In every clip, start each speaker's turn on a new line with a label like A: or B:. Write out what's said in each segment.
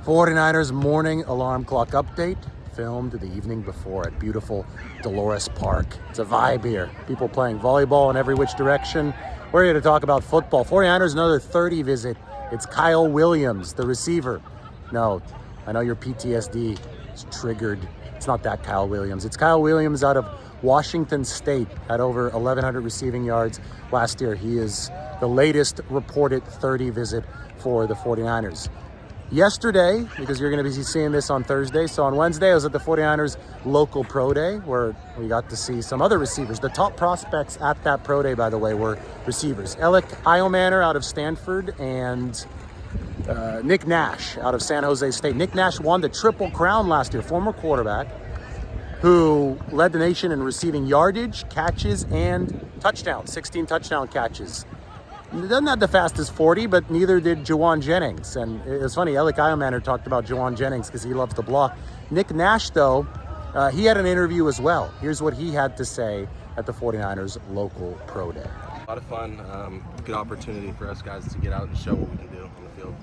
A: 49ers morning alarm clock update, filmed the evening before at beautiful Dolores Park. It's a vibe here. People playing volleyball in every which direction. We're here to talk about football. 49ers, another 30 visit. It's Kyle Williams, the receiver. No, I know your PTSD is triggered. It's not that Kyle Williams. It's Kyle Williams out of Washington State, had over 1,100 receiving yards last year. He is the latest reported 30 visit for the 49ers. Yesterday, because you're going to be seeing this on Thursday, so on Wednesday I was at the 49ers local pro day where we got to see some other receivers. The top prospects at that pro day, by the way, were receivers. Alec Iomanner out of Stanford and Nick Nash out of San Jose State. Nick Nash won the Triple Crown last year, former quarterback who led the nation in receiving yardage, catches, and touchdowns, 16 touchdown catches. He doesn't have the fastest 40, but neither did Juwan Jennings. And it was funny, Alec Iomanner talked about Juwan Jennings because he loves to block. Nick Nash, though, he had an interview as well. Here's what he had to say at the 49ers local pro day.
B: A lot of fun, good opportunity for us guys to get out and show what we can do on the field.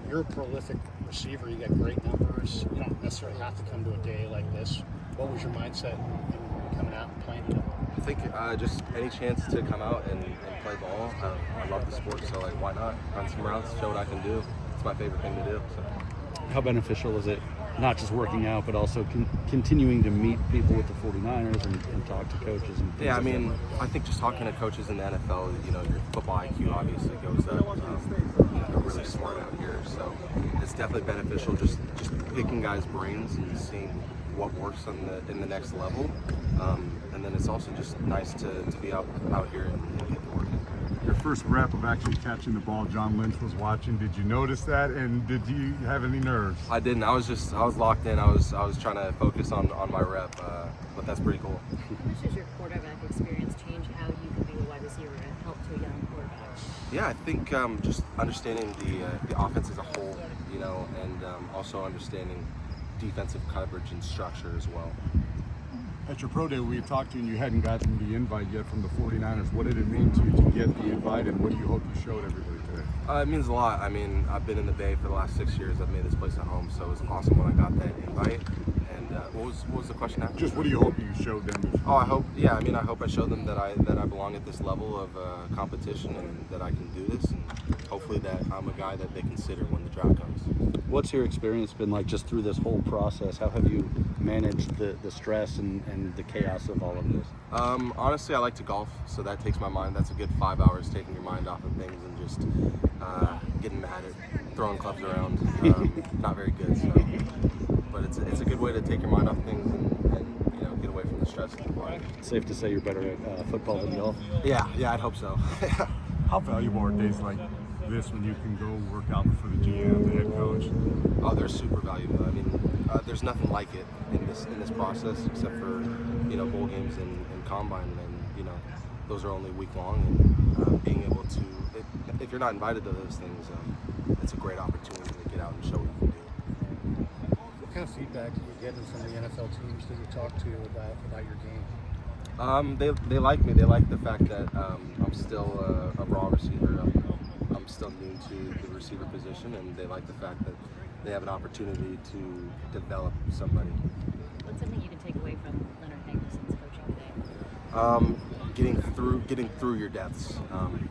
C: You're a prolific receiver. You got great numbers. You don't necessarily have to come to a day like this. What was your mindset in coming out and playing today?
B: I think just any chance to come out and play ball. I love the sport, so why not run some routes, show what I can do. It's my favorite thing to do. So.
D: How beneficial is it, not just working out, but also continuing to meet people with the 49ers and talk to coaches? And
B: yeah, I mean, I think just talking to coaches in the NFL, your football IQ obviously goes up. They're really smart out here, so it's definitely beneficial just picking guys' brains and seeing what works in the next level. And then it's also just nice to be out here and get to work.
E: Your first rep of actually catching the ball, John Lynch was watching. Did you notice that, and did you have any nerves?
B: I didn't. I was locked in. I was trying to focus on my rep, but that's pretty cool.
F: How does your quarterback experience change how you can be a wide receiver and help to a young quarterback?
B: Yeah, I think just understanding the offense as a whole, and also understanding defensive coverage and structure as well.
E: At your pro day, we talked to you and you hadn't gotten the invite yet from the 49ers. What did it mean to you to get the invite, and what do you hope you showed everybody today?
B: It means a lot. I mean, I've been in the Bay for the last 6 years. I've made this place at home, so it was awesome when I got that invite. And what was the question after?
E: Just what do you hope you showed them?
B: I hope I showed them that I belong at this level of competition and that I can do this, and hopefully that I'm a guy that they consider when the draft comes.
D: What's your experience been like just through this whole process? How have you managed the stress and the chaos of all of this?
B: Honestly, I like to golf, so that takes my mind. That's a good 5 hours taking your mind off of things and just getting mad at throwing clubs around. Not very good, so. But it's a good way to take your mind off things and get away from the stress.
D: Safe to say you're better at football than golf?
B: Yeah, I'd hope so.
E: How valuable are days like this when you can go work out for the GM, the head coach?
B: Oh, they're super valuable. I mean, there's nothing like it in this process except for bowl games and combine, and those are only a week long. And being able to, if you're not invited to those things, it's a great opportunity to get out and show what you can do.
C: What kind of feedback are you getting from the NFL teams that you talk to about your game?
B: They like me. They like the fact that I'm still a raw receiver. I'm still new to the receiver position, and they like the fact that they have an opportunity to develop somebody.
F: What's something you can take away from Leonard Hankerson's coaching today?
B: Getting through your depths.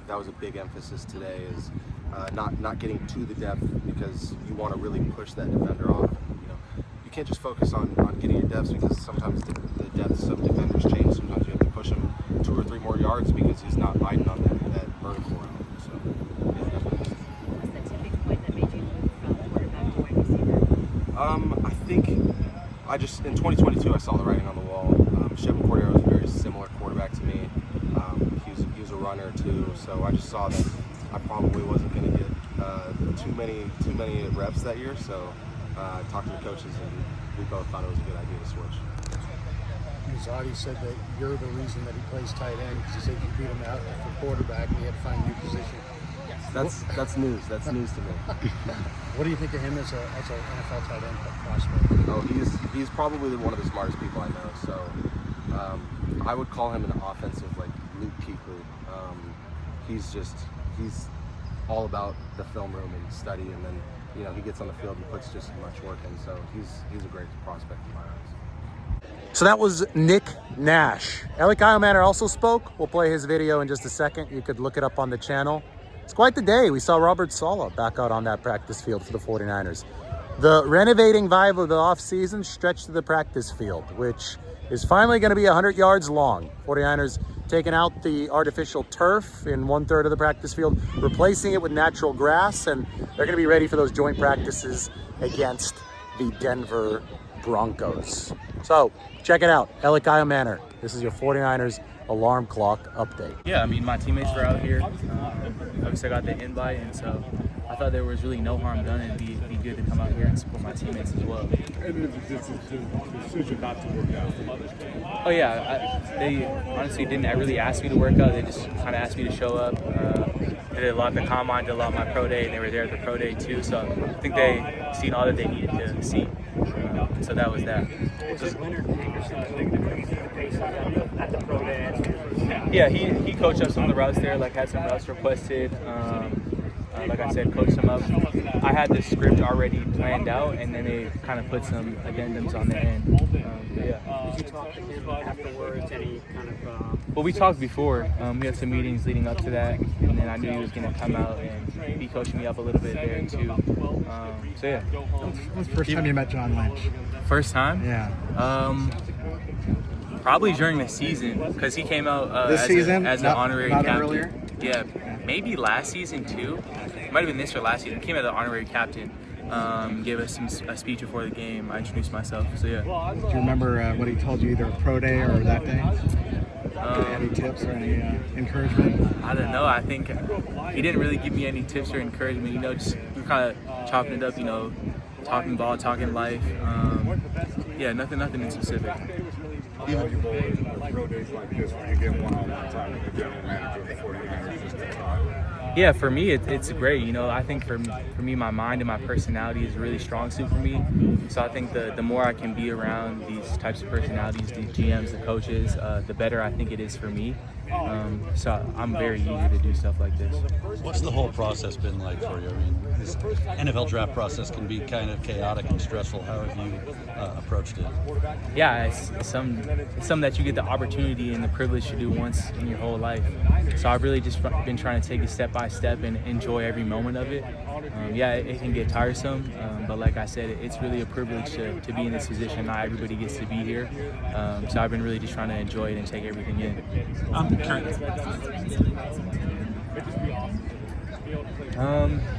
B: That was a big emphasis today. Is not getting to the depth because you want to really push that defender off. You can't just focus on getting your depths because sometimes the depths of defenders change. Sometimes you have to push him 2 or 3 more yards because he's not biting on that vertical route. So, yeah, definitely.
F: What's the tipping point that made you move from quarterback to wide receiver?
B: I think in 2022 I saw the writing on the wall. Chevin Cordero was a very similar quarterback to me. He was a runner too, so I just saw that I probably wasn't going to get too many reps that year. So I talked to the coaches, and we both thought it was a good idea to switch.
C: Mazzotti said that you're the reason that he plays tight end because he said you beat him out for quarterback and he had to find a new position.
B: That's news. That's news to me.
C: What do you think of him as an NFL tight end prospect?
B: Oh, he's probably one of the smartest people I know. So I would call him an offensive Luke Kuechly. He's all about the film room and study, and then he gets on the field and puts just as much work in. So he's a great prospect in my eyes.
A: So that was Nick Nash. Ellie Kyle Manor also spoke. We'll play his video in just a second. You could look it up on the channel. It's quite the day. We saw Robert Saleh back out on that practice field for the 49ers. The renovating vibe of the offseason stretched to the practice field, which is finally going to be 100 yards long. 49ers taking out the artificial turf in 1/3 of the practice field, replacing it with natural grass, and they're going to be ready for those joint practices against the Denver Broncos. So check it out, Ellie Kyle Manor. This is your 49ers alarm clock update.
G: Yeah, I mean, my teammates were out here. Obviously, I got the invite, and so I thought there was really no harm done, and it'd be good to come out here and support my teammates as well.
E: And it's a decision not to work out.
G: Oh yeah, they honestly didn't really ask me to work out. They just kind of asked me to show up. They did a lot at the combine, did a lot of my pro day, and they were there at the pro day too. So I think they seen all that they needed to see. So that was that. Yeah, he coached up some of the routes there, like had some routes requested. Like I said, coached them up. I had the script already planned out, and then they kind of put some addendums on the end. Yeah.
H: Did you talk to him afterwards? Any kind of?
G: Well, we talked before. We had some meetings leading up to that, and then I knew he was going to come out and be coaching me up a little bit there too. So yeah.
C: When's the first time you met John Lynch?
G: First time?
C: Yeah.
G: Probably during the season, because he came out
C: This season?
G: as an
C: Not-
G: honorary
C: not
G: captain.
C: earlier?
G: Yeah, maybe last season too. It might have been this or last season. He came out as an honorary captain. Gave us a speech before the game. I introduced myself. So yeah.
C: Do you remember what he told you either pro day or that day? Any tips or any encouragement?
G: I don't know. I think he didn't really give me any tips or encouragement. Just we were kind of chopping it up. Talking ball, talking life. Yeah, nothing in specific.
E: Even pro days like this, where you get one-on-one time with the general manager of the 49ers just to talk.
G: Yeah, for me, it's great. I think for me, my mind and my personality is a really strong suit for me. So I think the more I can be around these types of personalities, these GMs, the coaches, the better I think it is for me. So I'm very eager to do stuff like this.
D: What's the whole process been like for you? I mean, this NFL draft process can be kind of chaotic and stressful. How have you approached it?
G: Yeah, it's something that you get the opportunity and the privilege to do once in your whole life. So I've really just been trying to take it step by step and enjoy every moment of it. Yeah, it can get tiresome, but like I said, it's really a privilege to be in this position. Not everybody gets to be here. So I've been really just trying to enjoy it and take everything in.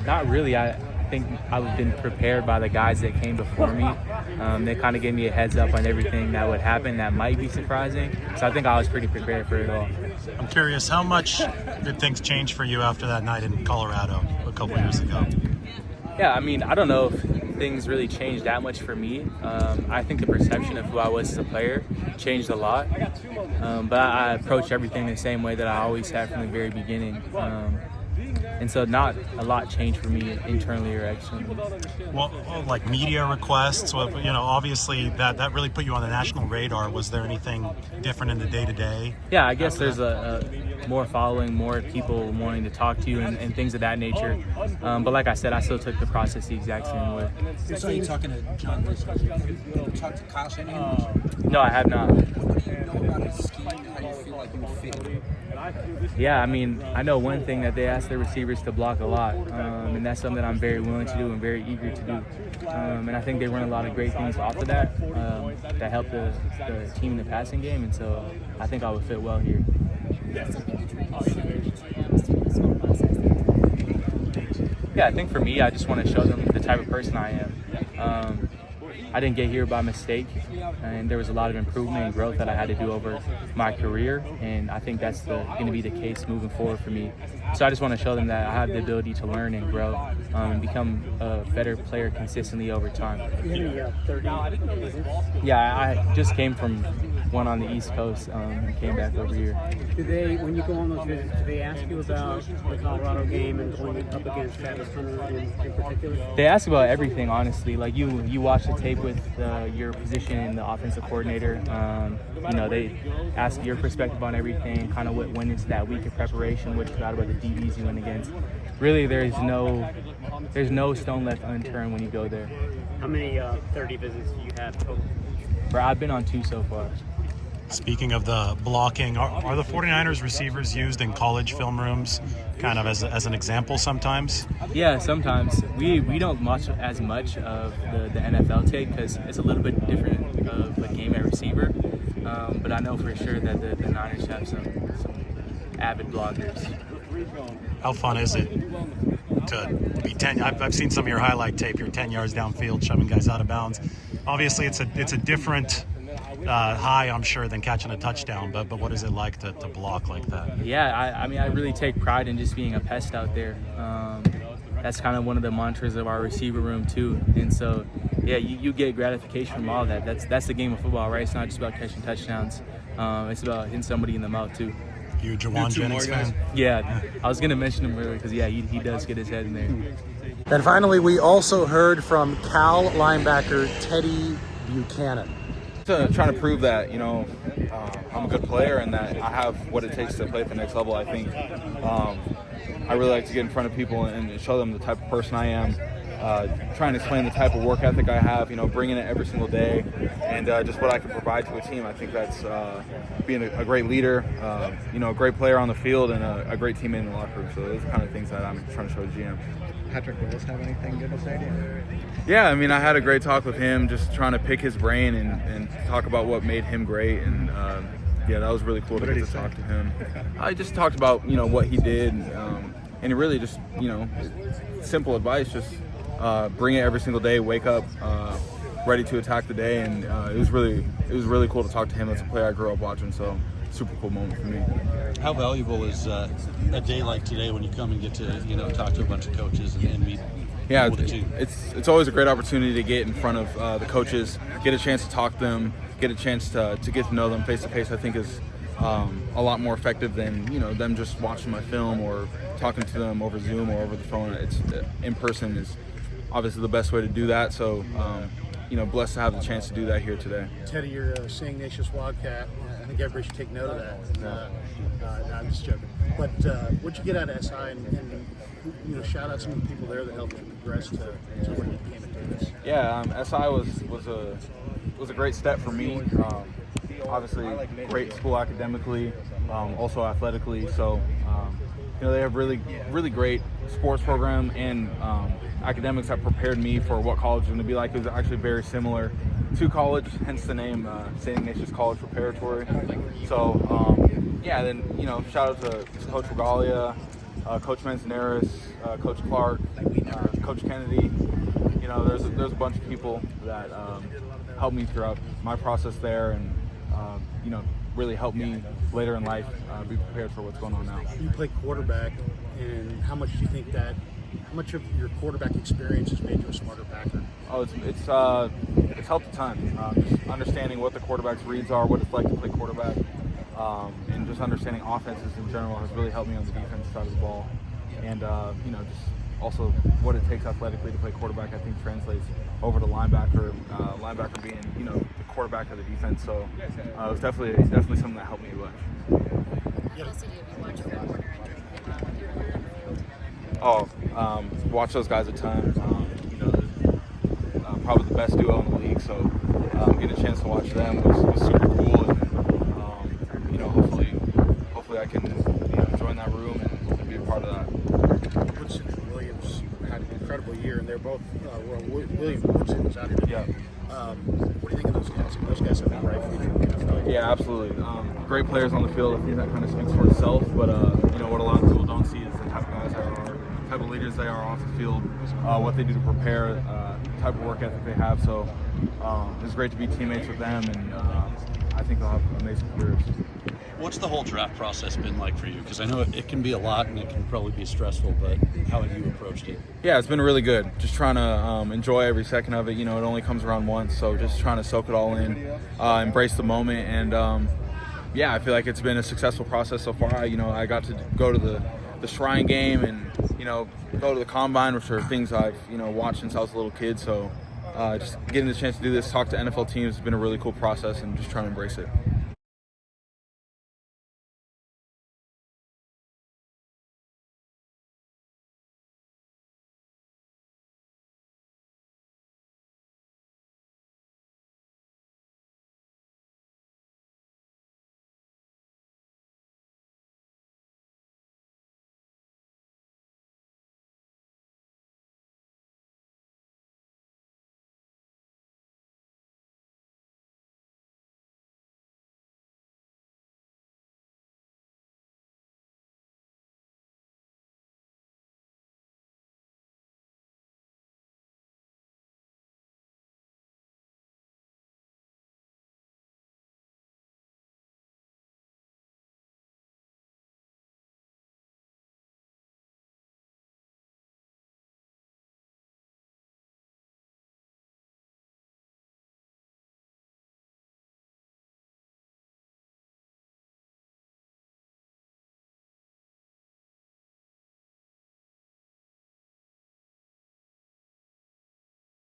G: Not really. I think I've been prepared by the guys that came before me. They kind of gave me a heads up on everything that would happen that might be surprising. So I think I was pretty prepared for it all.
I: I'm curious, how much did things change for you after that night in Colorado a couple years ago?
G: Yeah, I mean, I don't know if things really changed that much for me. I think the perception of who I was as a player changed a lot. But I approached everything the same way that I always have from the very beginning. And so not a lot changed for me internally or externally.
I: Well, like media requests, obviously that really put you on the national radar. Was there anything different in the day-to-day?
G: Yeah, I guess there's a more following, more people wanting to talk to you and things of that nature. But like I said, I still took the process the exact same way.
J: So you're talking to John Lynch? You talked to Kyle Shanahan?
G: No, I have not.
J: What do you know about his scheme and how you feel like you would fit?
G: Yeah, I mean, I know one thing that they ask their receivers to block a lot, and that's something I'm very willing to do and very eager to do. And I think they run a lot of great things off of that that help the team in the passing game, and so I think I would fit well here. Yeah, I think for me, I just want to show them the type of person I am. I didn't get here by mistake, and there was a lot of improvement and growth that I had to do over my career, and I think that's going to be the case moving forward for me. So I just want to show them that I have the ability to learn and grow and become a better player consistently over time. Yeah, I just came from one on the East Coast and came back over here.
H: Do they, when you go on those visits, do they ask you about the Colorado game and going up against Travis Hunter in particular?
G: They ask about everything, honestly. Like you watch the tape with your position in the offensive coordinator. They ask your perspective on everything, kind of what went into that week of preparation, what you thought about the DBs you went against. Really, there's no there's no stone left unturned when you go there.
H: How many 30 visits do you have total?
G: Bro, I've been on 2 so far.
I: Speaking of the blocking, are the 49ers receivers used in college film rooms kind of as an example sometimes?
G: Yeah, sometimes. We don't watch as much of the NFL tape because it's a little bit different of a game at receiver. But I know for sure that the Niners have some avid bloggers.
I: How fun is it to be 10? I've seen some of your highlight tape. You're 10 yards downfield, shoving guys out of bounds. Obviously, it's a different high, I'm sure, than catching a touchdown. But what is it like to block like that?
G: Yeah, I mean, I really take pride in just being a pest out there. That's kind of one of the mantras of our receiver room too. And so, yeah, you get gratification from all that. That's the game of football, right? It's not just about catching touchdowns. It's about hitting somebody in the mouth too.
I: You a Jawan Jennings fan?
G: Yeah, I was gonna mention him earlier because he does get his head in there.
A: And finally, we also heard from Cal linebacker Teddy Buchanan.
K: Trying to prove that, I'm a good player and that I have what it takes to play at the next level. I think I really like to get in front of people and show them the type of person I am. Trying to explain the type of work ethic I have, bringing it every single day, and just what I can provide to a team. I think that's being a great leader, a great player on the field, and a great teammate in the locker room. So those are the kind of things that I'm trying to show the GM.
J: Patrick Willis have anything good to say to you?
K: Yeah, I had a great talk with him, just trying to pick his brain and talk about what made him great, and yeah, that was really cool to get to talk to him. I just talked about what he did, and it really just simple advice, just bring it every single day, wake up ready to attack the day, and it was really cool to talk to him. That's a player I grew up watching, so super cool moment for me.
D: How valuable is a day like today when you come and get to talk to a bunch of coaches and meet?
K: Yeah, it's always a great opportunity to get in front of the coaches, get a chance to talk to them, get a chance to get to know them face to face. I think is a lot more effective than them just watching my film or talking to them over Zoom or over the phone. It's in person is obviously the best way to do that. So blessed to have the chance to do that here today.
C: Teddy, you're a St. Ignatius Wildcat. I think everybody should take note of that. No, I'm just joking. But what'd you get out of SI, and shout out some of the people there that helped you progress to where you became at Davis.
K: Yeah, SI was a great step for me. Obviously, great school academically, also athletically. So they have really great sports program and academics that prepared me for what college is going to be like. It was actually very similar to college, hence the name St. Ignatius College Preparatory. So yeah, then shout out to Coach Regalia, Coach Manzanares, Coach Clark, Coach Kennedy. There's a bunch of people that helped me throughout my process there, and really helped me later in life be prepared for what's going on now.
C: You play quarterback, and how much of your quarterback experience has made you a smarter backer?
K: Oh, it's helped a ton. Just understanding what the quarterback's reads are, what it's like to play quarterback, and just understanding offenses in general has really helped me on the defensive side of the ball. And just also what it takes athletically to play quarterback, I think translates over to linebacker. Linebacker being the quarterback of the defense. So it was definitely something that helped me a bunch.
F: What else did you watch Fred Warner and
K: Watch those guys a ton. Probably the best duo in the league. So getting a chance to watch them was super cool, and hopefully I can join that room and be a part of that.
C: Woodson and Williams had an incredible year, and they're both William Woodson was out here today.
K: Yeah.
C: What do you think of those guys? Those guys have a bright future.
K: Yeah, absolutely. Great players on the field. I think that kind of speaks for itself. But what a lot of people don't see is the type of guys type of leaders they are off the field, what they do to prepare, the type of work ethic they have. So it's great to be teammates with them, and I think they'll have amazing careers.
D: What's the whole draft process been like for you? Because I know it can be a lot and it can probably be stressful, but how have you approached it?
K: Yeah, it's been really good. Just trying to enjoy every second of it. It only comes around once, so just trying to soak it all in, embrace the moment, and yeah, I feel like it's been a successful process so far. I got to go to the Shrine game and go to the Combine, which are things I've watched since I was a little kid. So just getting the chance to do this, talk to NFL teams, has been a really cool process, and just trying to embrace it.